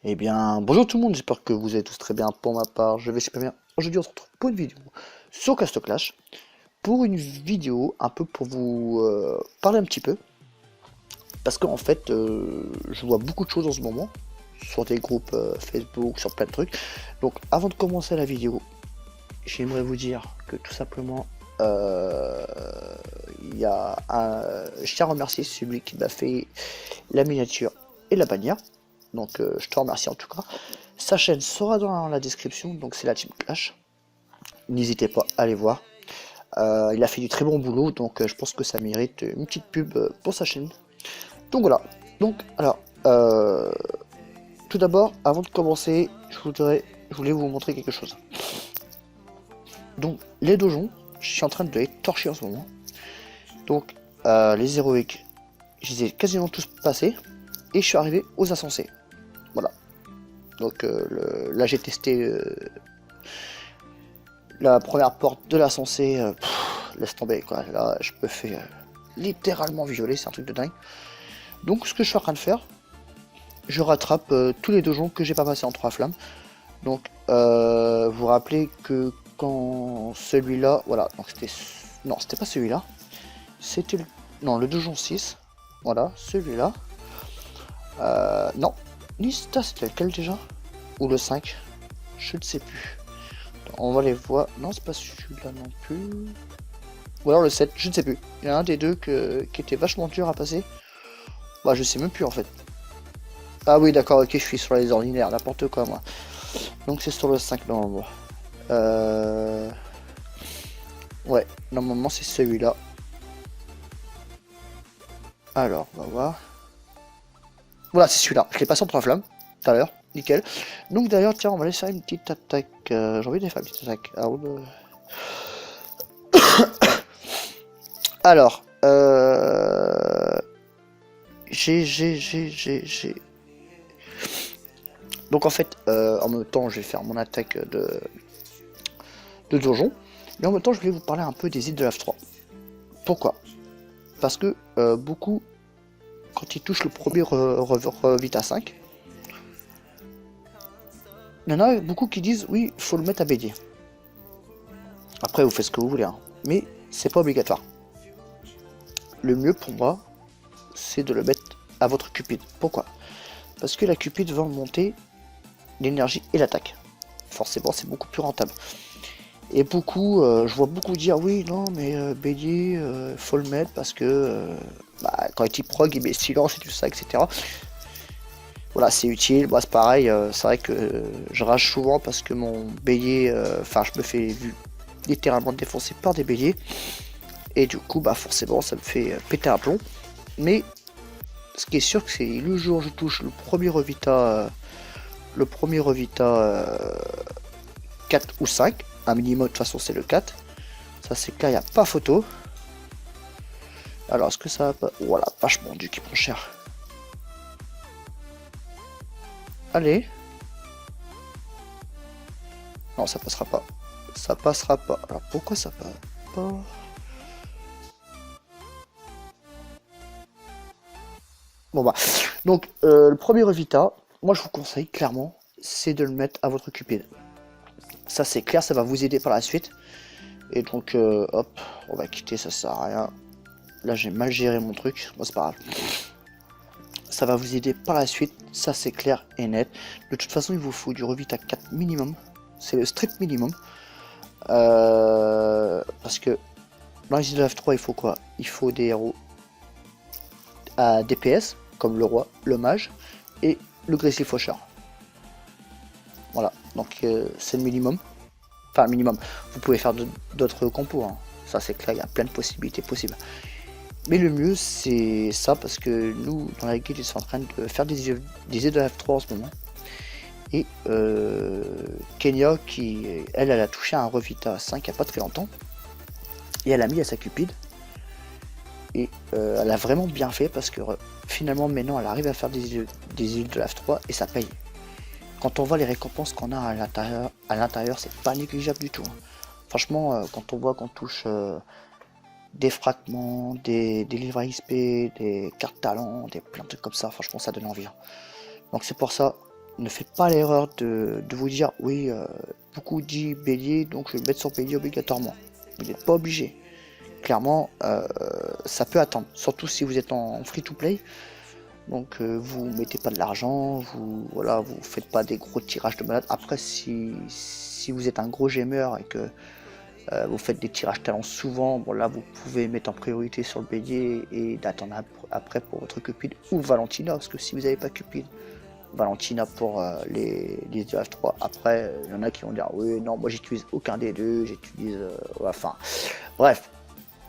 Eh bien, bonjour tout le monde, j'espère que vous allez tous très bien. Pour ma part, je vais super bien. Aujourd'hui, on se retrouve pour une vidéo sur Cast Clash. Pour une vidéo, un peu pour vous parler un petit peu. Parce qu'en fait, je vois beaucoup de choses en ce moment. Sur des groupes Facebook, sur plein de trucs. Donc, avant de commencer la vidéo, j'aimerais vous dire que tout simplement, il y a je tiens à remercier celui qui m'a fait la miniature et la bannière. Donc je te remercie en tout cas. Sa chaîne sera dans la description, donc c'est la Team Clash. N'hésitez pas à aller voir. Il a fait du très bon boulot, donc je pense que ça mérite une petite pub pour sa chaîne. Donc voilà. Donc alors, tout d'abord, avant de commencer, je voulais vous montrer quelque chose. Donc les dojons, je suis en train de les torcher en ce moment. Donc les héroïques, je les ai quasiment tous passés. Et je suis arrivé aux insensés. Voilà. Donc là j'ai testé la première porte de l'ascensé. Laisse tomber quoi. Là je me fais littéralement violer, c'est un truc de dingue. Donc ce que je suis en train de faire, je rattrape tous les dojons que j'ai pas passé en 3 flammes. Donc vous vous rappelez que quand celui-là, voilà, donc c'était, non c'était pas celui-là, c'était non le donjon 6, voilà, celui-là. Non, Nista c'était lequel déjà? Ou le 5? Je ne sais plus. On va les voir. Non, c'est pas celui-là non plus. Ou alors le 7, je ne sais plus. Il y en a un des deux qui était vachement dur à passer. Bah, je sais même plus en fait. Ah oui, d'accord, ok, je suis sur les ordinaires, n'importe quoi moi. Donc c'est sur le 5 novembre. Ouais, normalement c'est celui-là. Alors, on va voir. Voilà, c'est celui-là. Je l'ai passé en 3 flammes tout à l'heure. Nickel. Donc d'ailleurs, tiens, on va aller faire une petite attaque. J'ai envie de faire une petite attaque. Alors, j'ai. Donc en fait, en même temps, je vais faire mon attaque de donjon. Mais en même temps, je voulais vous parler un peu des îles de l'AF3. Pourquoi? Parce que beaucoup, quand ils touchent le premier Vita 5, il y en a beaucoup qui disent oui, il faut le mettre à bélier. Après, vous faites ce que vous voulez, hein. Mais c'est pas obligatoire. Le mieux pour moi, c'est de le mettre à votre cupide. Pourquoi? Parce que la cupide va monter l'énergie et l'attaque. Forcément, c'est beaucoup plus rentable. Et beaucoup, je vois beaucoup dire oui, non, mais bélier, faut le mettre parce que bah, quand il prog, il met silence et tout ça, etc. Voilà, c'est utile. Moi, c'est pareil, c'est vrai que je rage souvent parce que mon bélier, enfin, je me fais littéralement défoncer par des béliers. Et du coup, bah, forcément, ça me fait péter un plomb. Mais ce qui est sûr, c'est le jour où je touche le premier Revita, 4 ou 5, un minimum de toute façon c'est le 4, ça c'est clair, il n'y a pas photo. Alors est-ce que ça va pas... Voilà, vachement Dieu qui prend cher. Allez. Non, ça passera pas. Ça passera pas. Alors pourquoi ça passe pas? Bon bah, donc le premier Revita, moi je vous conseille clairement, c'est de le mettre à votre cupide. Ça c'est clair, ça va vous aider par la suite. Et donc hop, on va quitter, ça sert à rien. Là j'ai mal géré mon truc, moi c'est pas grave. Ça va vous aider par la suite, ça c'est clair et net. De toute façon il vous faut du Revita 4 minimum, c'est le strict minimum. Parce que dans les îles de F3 il faut quoi? Il faut des héros à DPS, comme le roi, le mage et le Grizzly Faucheur. Voilà, donc c'est le minimum. Enfin minimum, vous pouvez faire d'autres compos, hein. Ça c'est clair, il y a plein de possibilités possibles. Mais le mieux c'est ça parce que nous dans la guilde ils sont en train de faire des îles de F3 en ce moment. Et Kenya qui elle a touché un Revita 5 il n'y a pas très longtemps. Et elle a mis à sa cupide. Et elle a vraiment bien fait parce que finalement maintenant elle arrive à faire des îles de F3 et ça paye. Quand on voit les récompenses qu'on a à l'intérieur, c'est pas négligeable du tout, hein. Franchement, quand on voit qu'on touche des fragments, des livres XP, des cartes talents, plein de trucs comme ça, franchement ça donne envie, hein. Donc c'est pour ça, ne faites pas l'erreur de vous dire oui, beaucoup dit bélier, donc je vais le mettre sur bélier obligatoirement. Vous n'êtes pas obligé. Clairement, ça peut attendre, surtout si vous êtes en free-to-play. Donc vous mettez pas de l'argent, vous faites pas des gros tirages de malade. Après, si vous êtes un gros gamer et que vous faites des tirages talents souvent, bon là vous pouvez mettre en priorité sur le bélier et d'attendre après pour votre Cupid ou Valentina, parce que si vous n'avez pas Cupid, Valentina pour les F3. Après, il y en a qui vont dire oui, non, moi j'utilise aucun des deux, j'utilise. Enfin, bref.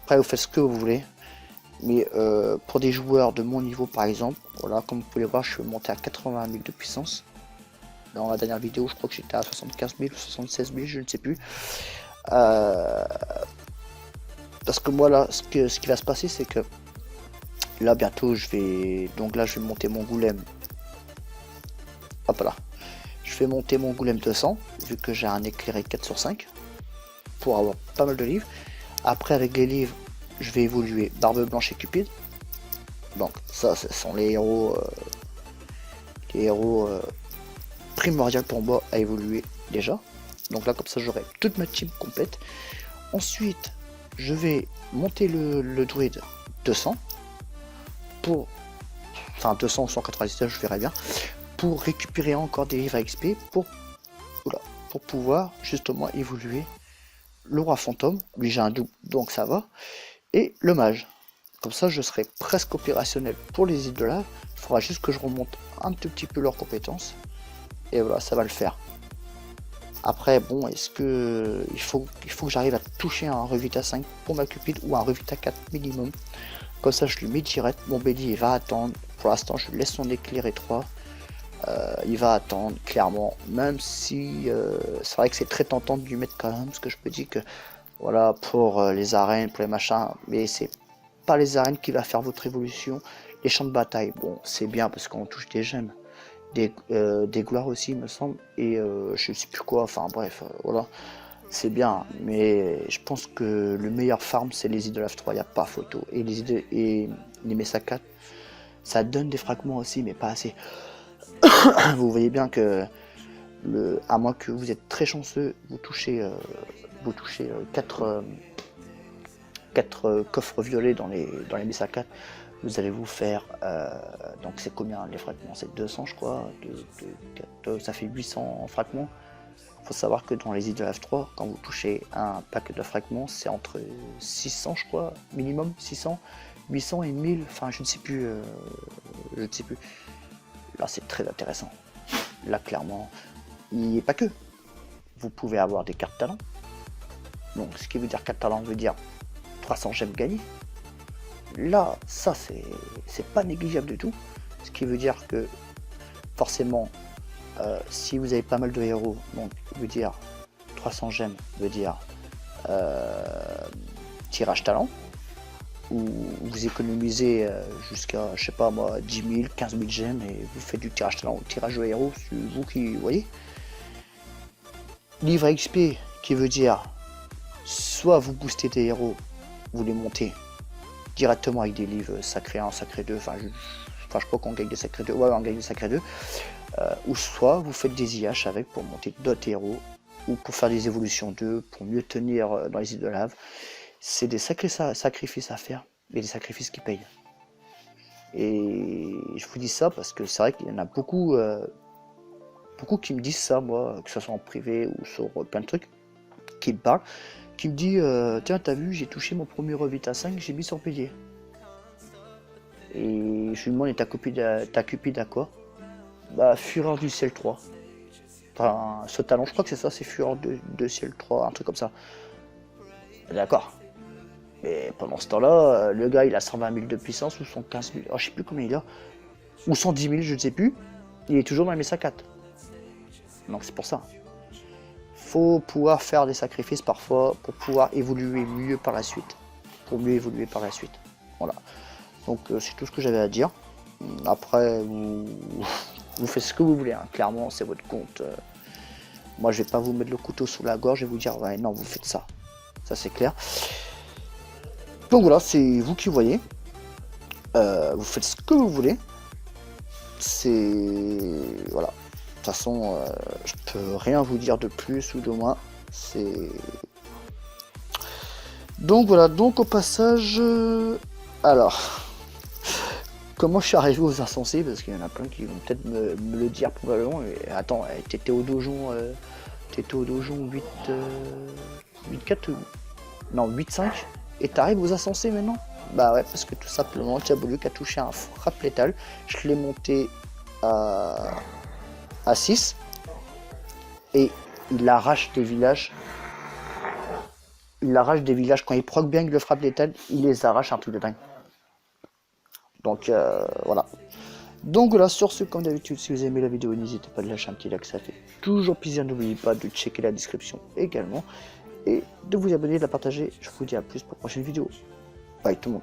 Après, vous faites ce que vous voulez. Mais pour des joueurs de mon niveau, par exemple, voilà, comme vous pouvez voir, je suis monté à 80 000 de puissance. Dans la dernière vidéo, je crois que j'étais à 75 000 ou 76 000, je ne sais plus. Parce que moi, là, ce qui va se passer, c'est que là, bientôt, je vais monter mon golem. Hop là. Je vais monter mon golem 200, vu que j'ai un éclairé 4 sur 5, pour avoir pas mal de livres. Après, avec les livres, je vais évoluer Barbe Blanche et Cupid. Donc ça, ce sont les héros primordiaux pour moi à évoluer déjà. Donc là, comme ça, j'aurai toute ma team complète. Ensuite, je vais monter le druide 200 pour, enfin 200 ou 197, je verrai bien, pour récupérer encore des livres à XP pour pouvoir justement évoluer le roi fantôme. Lui, j'ai un double, donc ça va. Et le mage. Comme ça, je serai presque opérationnel pour les îles de lave. Il faudra juste que je remonte un tout petit peu leurs compétences. Et voilà, ça va le faire. Après, bon, est-ce que il faut que j'arrive à toucher un Revita 5 pour ma Cupid ou un Revita 4 minimum. Comme ça, je lui mets direct. Mon bélier, il va attendre. Pour l'instant, je laisse son éclairé 3. Il va attendre, clairement. Même si c'est vrai que c'est très tentant de lui mettre quand même. Parce que je me dis que, voilà, pour les arènes, pour les machins. Mais c'est pas les arènes qui va faire votre évolution. Les champs de bataille, bon, c'est bien parce qu'on touche des gemmes. Des gloires aussi, il me semble. Et je sais plus quoi. Enfin, bref, voilà. C'est bien, mais je pense que le meilleur farm c'est les îles de lave 3, il n'y a pas photo. Et les Mesa 4, ça donne des fragments aussi, mais pas assez. Vous voyez bien que, à moins que vous êtes très chanceux, vous touchez 4 coffres violets dans les Mesa 4, vous allez vous faire, donc c'est combien les fragments? C'est 200 je crois, ça fait 800 fragments. Il faut savoir que dans les îles de lave 3, quand vous touchez un pack de fragments, c'est entre 600 je crois, minimum 600, 800 et 1000, enfin je ne sais plus, Là c'est très intéressant. Là clairement, il n'y a pas que. Vous pouvez avoir des cartes talents. Donc ce qui veut dire 4 talents veut dire 300 gemmes gagnées. Là, ça c'est pas négligeable du tout. Ce qui veut dire que forcément, si vous avez pas mal de héros, donc veut dire 300 gemmes, veut dire tirage talent, où vous économisez jusqu'à, je sais pas moi, 10 000, 15 000 gemmes et vous faites du tirage talent ou tirage de héros, c'est vous qui voyez. Livre XP qui veut dire soit vous boostez des héros, vous les montez directement avec des livres sacré 1, sacré 2, enfin je crois qu'on gagne des sacrés 2, ouais on gagne des sacrés 2, ou soit vous faites des IH avec pour monter d'autres héros, ou pour faire des évolutions 2, pour mieux tenir dans les îles de lave. C'est des sacrés sacrifices à faire, et des sacrifices qui payent. Et je vous dis ça parce que c'est vrai qu'il y en a beaucoup qui me disent ça, moi, que ce soit en privé ou sur plein de trucs, qui me parlent, qui me dit tiens t'as vu j'ai touché mon premier Revita 5, j'ai mis sur payer. Et je lui demande et ta Cupid à quoi? Bah Fureur du ciel 3. Enfin ce talent je crois que c'est ça, c'est Fureur de ciel 3, un truc comme ça. D'accord. Mais pendant ce temps-là, le gars il a 120 000 de puissance ou 115 000, oh, je sais plus combien il a, ou 110 000 je ne sais plus, il est toujours dans les Mesa 4. Donc c'est pour ça. Faut pouvoir faire des sacrifices parfois pour pouvoir évoluer mieux par la suite. Pour mieux évoluer par la suite. Voilà. Donc c'est tout ce que j'avais à dire. Après, vous faites ce que vous voulez, hein. Clairement c'est votre compte. Moi je vais pas vous mettre le couteau sous la gorge et vous dire ouais non vous faites ça. Ça c'est clair. Donc voilà, c'est vous qui voyez. Vous faites ce que vous voulez. C'est... Voilà. toute façon, je peux rien vous dire de plus ou de moins. C'est... Donc voilà, donc au passage... Alors... Comment je suis arrivé aux insensés? Parce qu'il y en a plein qui vont peut-être me le dire probablement. Mais attends, t'étais au dojon 8... 8-4 ou... Non, 8-5 et t'arrives aux insensés maintenant? Bah ouais, parce que tout simplement, Diabolique a touché un frappe létale. Je l'ai monté à 6 et il arrache des villages. Il arrache des villages quand il proc bien avec le frappe létale, il les arrache un truc de dingue. Donc voilà. Donc voilà, sur ce, comme d'habitude, si vous aimez la vidéo, n'hésitez pas à lâcher un petit like, ça fait toujours plaisir. N'oubliez pas de checker la description également et de vous abonner, de la partager. Je vous dis à plus pour la prochaine vidéo. Bye tout le monde.